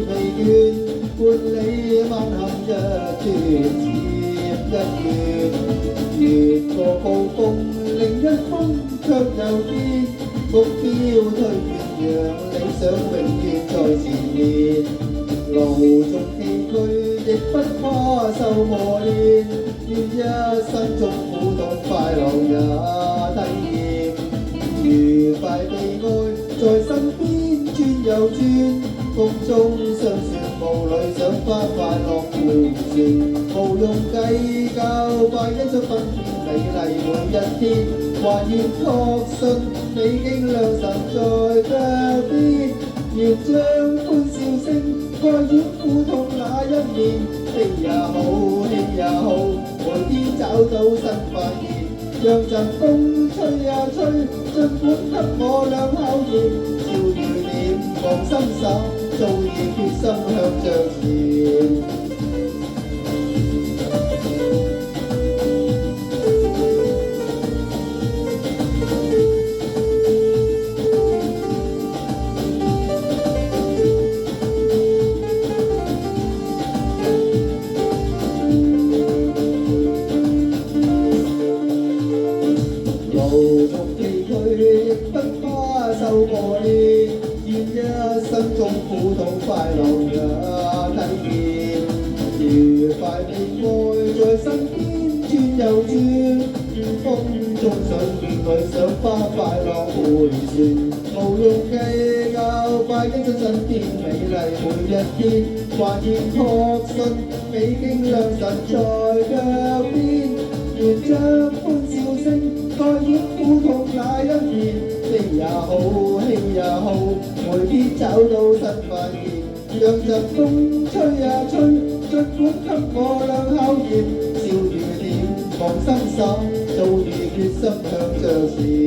疲倦，伴你漫行一段接一段，越過高峰，另一峰卻又見，目標推遠，讓理想永遠在前面。路縱崎嶇，亦不怕受磨練，願一生中苦痛快樂也體驗。愉快悲哀在身邊轉又轉，風中相說霧裏想花快樂迴旋，無用計較快欣賞繽紛美麗每一天，還願確信美景良辰在腳邊，願將歡笑聲蓋掩苦痛那一面，悲也好，喜也好，每天找到新發現，讓陣風吹呀吹，儘管給我倆考驗，笑語臉忘心手，早已決心向着前。路縱崎嶇，亦不怕受磨練，願一生中苦痛快樂也體驗。愉快悲哀在身邊轉又轉，風中想見裏想花快樂迴旋，無用計較快欣賞身邊美麗每一天，還願確信美景良辰在腳邊，願將歡笑聲蓋掩苦痛那一面，悲也好，喜也好，每天找到新發現，讓陣風吹呀吹，儘管給我倆考驗，笑語臉忘心手，早已決心向着前。